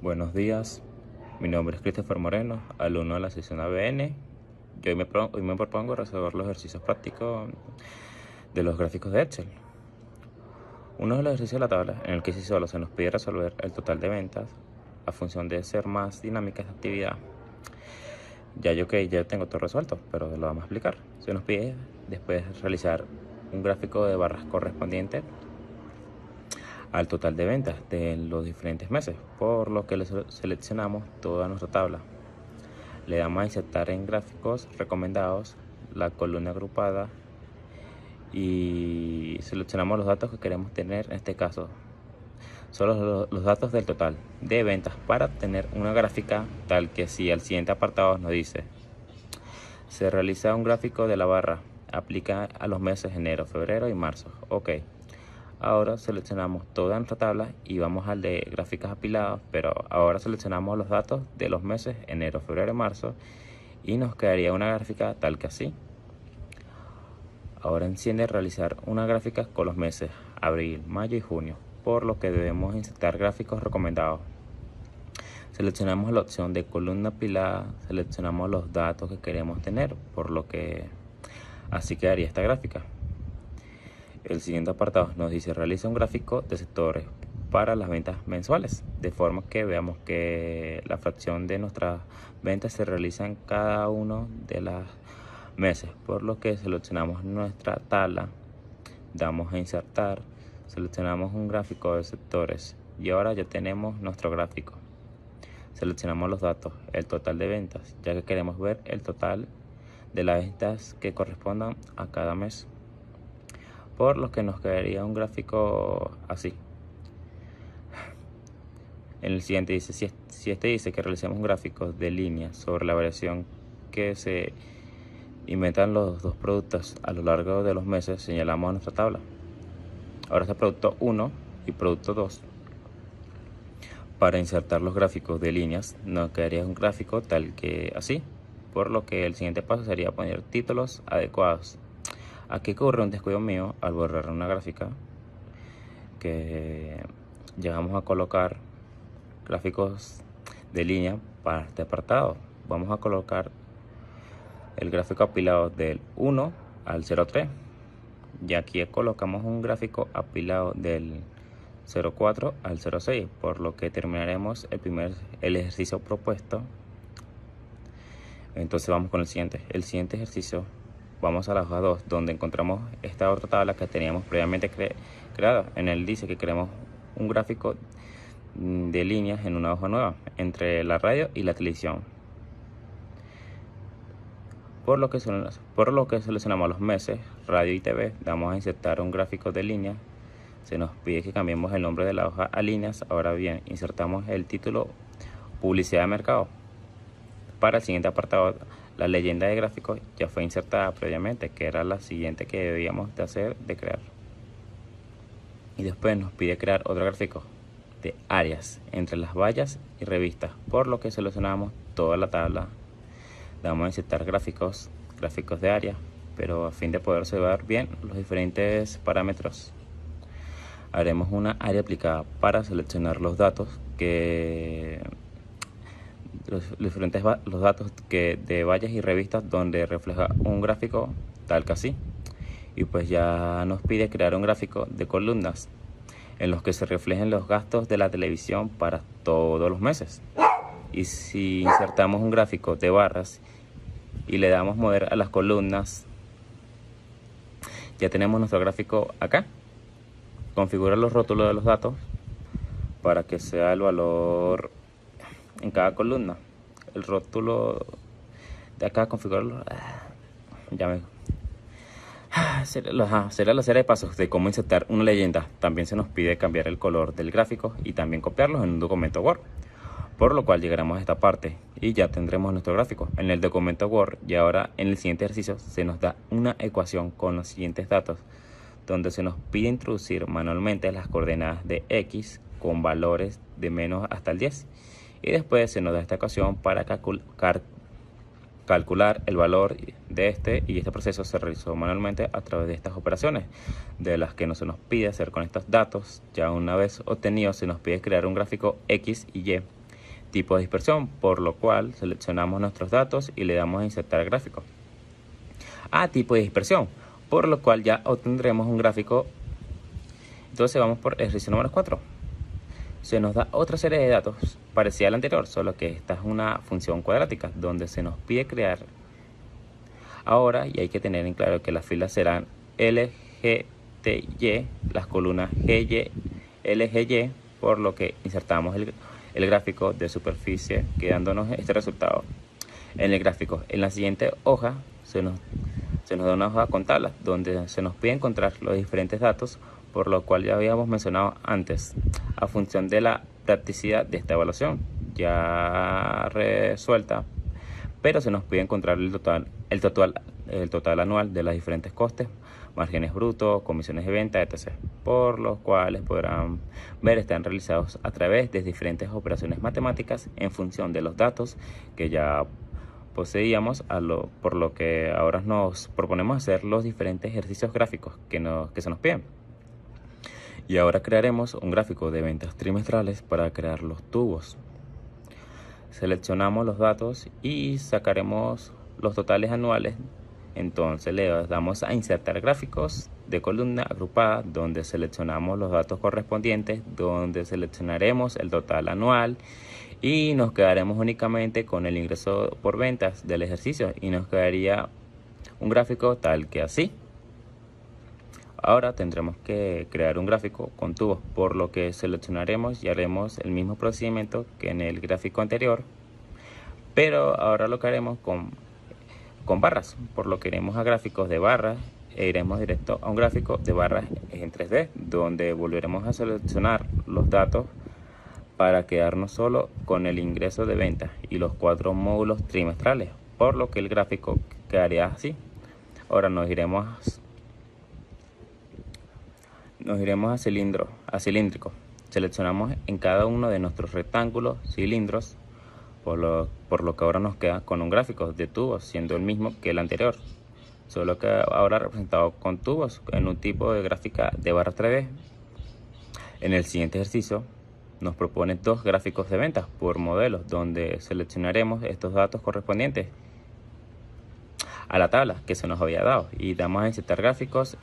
Buenos días, mi nombre es Christopher Moreno, alumno de la sección ABN. Hoy me propongo resolver los ejercicios prácticos de los gráficos de Excel. Uno de los ejercicios de la tabla en el que si solo se nos pide resolver el total de ventas a función de ser más dinámica esta actividad. Ya tengo todo resuelto, pero lo vamos a explicar. Se nos pide después realizar un gráfico de barras correspondiente al total de ventas de los diferentes meses, por lo que seleccionamos toda nuestra tabla. Le damos a insertar en gráficos recomendados la columna agrupada y seleccionamos los datos que queremos tener. En este caso solo los datos del total de ventas para tener una gráfica tal que si al siguiente apartado nos dice se realiza un gráfico de la barra, aplica a los meses enero, febrero y marzo. Ok. Ahora seleccionamos toda nuestra tabla y vamos al de gráficas apiladas, pero ahora seleccionamos los datos de los meses enero, febrero y marzo y nos quedaría una gráfica tal que así. Ahora enciende realizar una gráfica con los meses abril, mayo y junio, por lo que debemos insertar gráficos recomendados. Seleccionamos la opción de columna apilada, seleccionamos los datos que queremos tener, por lo que así quedaría esta gráfica. El siguiente apartado nos dice realiza un gráfico de sectores para las ventas mensuales, de forma que veamos que la fracción de nuestras ventas se realiza en cada uno de los meses, por lo que seleccionamos nuestra tabla, damos a insertar, seleccionamos un gráfico de sectores y ahora ya tenemos nuestro gráfico. Seleccionamos los datos, el total de ventas, ya que queremos ver el total de las ventas que correspondan a cada mes, por lo que nos quedaría un gráfico así. En el siguiente dice, si este dice que realicemos un gráfico de líneas sobre la variación que se inventan los dos productos a lo largo de los meses, señalamos nuestra tabla. Ahora está producto 1 y producto 2. Para insertar los gráficos de líneas nos quedaría un gráfico tal que así, por lo que el siguiente paso sería poner títulos adecuados. Aquí ocurre un descuido mío al borrar una gráfica que llegamos a colocar gráficos de línea para este apartado. Vamos a colocar el gráfico apilado del 1 al 03 y aquí colocamos un gráfico apilado del 04 al 06, por lo que terminaremos el ejercicio propuesto. Entonces vamos con el siguiente ejercicio. Vamos a la hoja 2, donde encontramos esta otra tabla que teníamos previamente creada. En él dice que queremos un gráfico de líneas en una hoja nueva entre la radio y la televisión. Por lo que seleccionamos los meses, radio y TV, damos a insertar un gráfico de líneas. Se nos pide que cambiemos el nombre de la hoja a líneas. Ahora bien, insertamos el título publicidad de mercado. Para el siguiente apartado, la leyenda de gráficos ya fue insertada previamente, que era la siguiente que debíamos de hacer de crear. Y después nos pide crear otro gráfico de áreas entre las vallas y revistas, por lo que seleccionamos toda la tabla. Damos a insertar gráficos de área, pero a fin de poder observar bien los diferentes parámetros. Haremos una área aplicada para seleccionar los datos los datos de vallas y revistas donde refleja un gráfico tal que así. Y pues ya nos pide crear un gráfico de columnas en los que se reflejen los gastos de la televisión para todos los meses. Y si insertamos un gráfico de barras y le damos mover a las columnas, ya tenemos nuestro gráfico acá. Configura los rótulos de los datos para que sea el valor en cada columna. El rótulo de acá, configurarlo. Será la serie de pasos de cómo insertar una leyenda. También se nos pide cambiar el color del gráfico y también copiarlos en un documento Word. Por lo cual llegaremos a esta parte y ya tendremos nuestro gráfico en el documento Word. Y ahora en el siguiente ejercicio se nos da una ecuación con los siguientes datos, donde se nos pide introducir manualmente las coordenadas de X con valores de menos hasta el 10. Y después se nos da esta ecuación para calcular el valor de y este proceso se realizó manualmente a través de estas operaciones, de las que no se nos pide hacer con estos datos. Ya una vez obtenidos se nos pide crear un gráfico X y Y tipo de dispersión, por lo cual seleccionamos nuestros datos y le damos a insertar gráfico. A tipo de dispersión, por lo cual ya obtendremos un gráfico. Entonces vamos por ejercicio número 4. Se nos da otra serie de datos parecida a la anterior, solo que esta es una función cuadrática donde se nos pide crear ahora, y hay que tener en claro que las filas serán L, G, T, Y, las columnas G, Y, L, G, Y, por lo que insertamos el gráfico de superficie, quedándonos este resultado. En el gráfico, en la siguiente hoja, se nos da una hoja con tablas donde se nos pide encontrar los diferentes datos, por lo cual ya habíamos mencionado antes, a función de la practicidad de esta evaluación ya resuelta, pero se nos pide encontrar el total anual de los diferentes costes, márgenes brutos, comisiones de venta, etc., por los cuales podrán ver están realizados a través de diferentes operaciones matemáticas en función de los datos que ya poseíamos, por lo que ahora nos proponemos hacer los diferentes ejercicios gráficos que se nos piden. Y ahora crearemos un gráfico de ventas trimestrales para crear los tubos. Seleccionamos los datos y sacaremos los totales anuales. Entonces le damos a insertar gráficos de columna agrupada, donde seleccionamos los datos correspondientes, donde seleccionaremos el total anual y nos quedaremos únicamente con el ingreso por ventas del ejercicio y nos quedaría un gráfico tal que así. Ahora tendremos que crear un gráfico con tubos, por lo que seleccionaremos y haremos el mismo procedimiento que en el gráfico anterior, pero ahora lo que haremos con barras, por lo que iremos a gráficos de barras e iremos directo a un gráfico de barras en 3D, donde volveremos a seleccionar los datos para quedarnos solo con el ingreso de ventas y los 4 módulos trimestrales, por lo que el gráfico quedaría así. Ahora nos iremos a cilíndrico. Seleccionamos en cada uno de nuestros rectángulos cilindros, por lo que ahora nos queda con un gráfico de tubos, siendo el mismo que el anterior, solo que ahora representado con tubos en un tipo de gráfica de barra 3D. En el siguiente ejercicio nos propone 2 gráficos de ventas por modelos, donde seleccionaremos estos datos correspondientes a la tabla que se nos había dado y damos a insertar gráficos.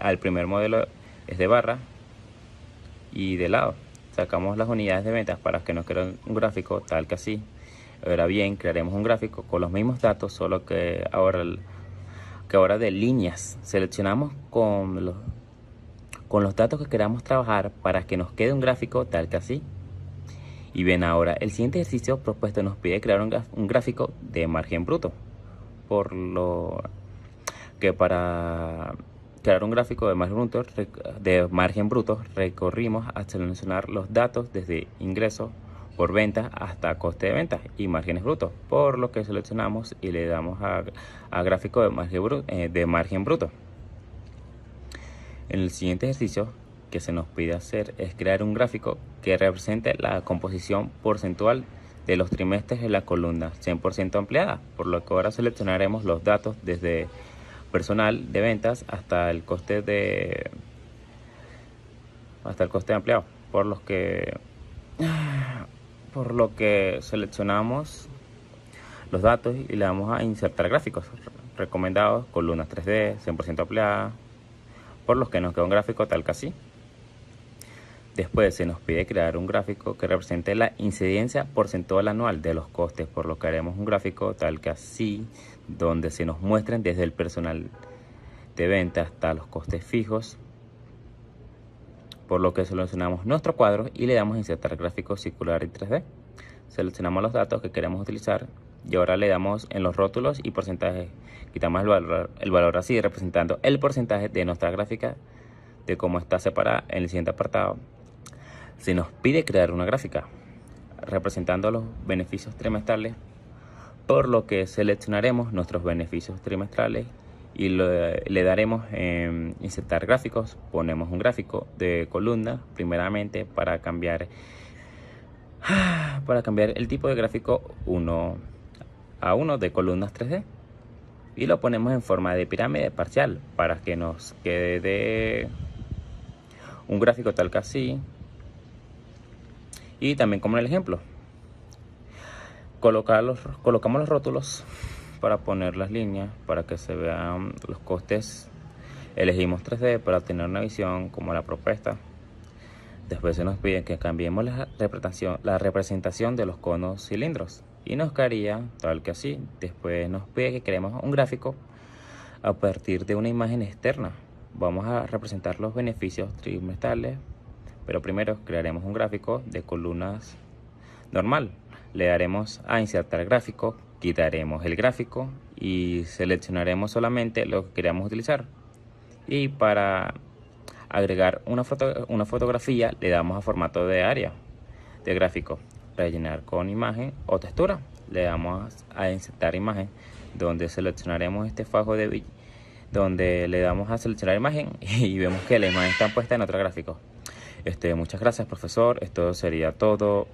Al primer modelo es de barra y de lado sacamos las unidades de ventas para que nos quede un gráfico tal que así. Ahora bien, crearemos un gráfico con los mismos datos, solo que ahora de líneas. Seleccionamos con los datos que queramos trabajar para que nos quede un gráfico tal que así. Y bien, ahora el siguiente ejercicio propuesto nos pide crear un gráfico de margen bruto, por lo que para crear un gráfico de margen bruto recorrimos hasta seleccionar los datos desde ingresos por ventas hasta coste de ventas y márgenes brutos, por lo que seleccionamos y le damos a gráfico de margen bruto. En el siguiente ejercicio que se nos pide hacer es crear un gráfico que represente la composición porcentual de los trimestres en la columna 100% ampliada, por lo que ahora seleccionaremos los datos desde personal de ventas hasta el coste ampliado, por lo que seleccionamos los datos y le damos a insertar gráficos recomendados, columnas 3D 100% ampliada, por los que nos queda un gráfico tal que así. Después se nos pide crear un gráfico que represente la incidencia porcentual anual de los costes, por lo que haremos un gráfico tal que así, donde se nos muestren desde el personal de venta hasta los costes fijos, por lo que seleccionamos nuestro cuadro y le damos a insertar gráfico circular en 3D. Seleccionamos los datos que queremos utilizar y ahora le damos en los rótulos y porcentajes. Quitamos el valor así, representando el porcentaje de nuestra gráfica de cómo está separada. En el siguiente apartado se nos pide crear una gráfica representando los beneficios trimestrales, por lo que seleccionaremos nuestros beneficios trimestrales y le daremos en insertar gráficos. Ponemos un gráfico de columna primeramente para cambiar el tipo de gráfico 1:1 de columnas 3D y lo ponemos en forma de pirámide parcial para que nos quede un gráfico tal que así. Y también como en el ejemplo, colocamos los rótulos para poner las líneas, para que se vean los costes. Elegimos 3D para obtener una visión como la propuesta. Después se nos pide que cambiemos la representación de los conos cilindros y nos quedaría tal que así. Después nos pide que creemos un gráfico a partir de una imagen externa. Vamos a representar los beneficios trimestrales, pero primero crearemos un gráfico de columnas normal. Le daremos a insertar gráfico, quitaremos el gráfico y seleccionaremos solamente lo que queramos utilizar. Y para agregar una fotografía le damos a formato de área de gráfico, rellenar con imagen o textura. Le damos a insertar imagen, donde seleccionaremos este fajo de donde le damos a seleccionar imagen y vemos que la imagen está puesta en otro gráfico. Muchas gracias, profesor. Esto sería todo.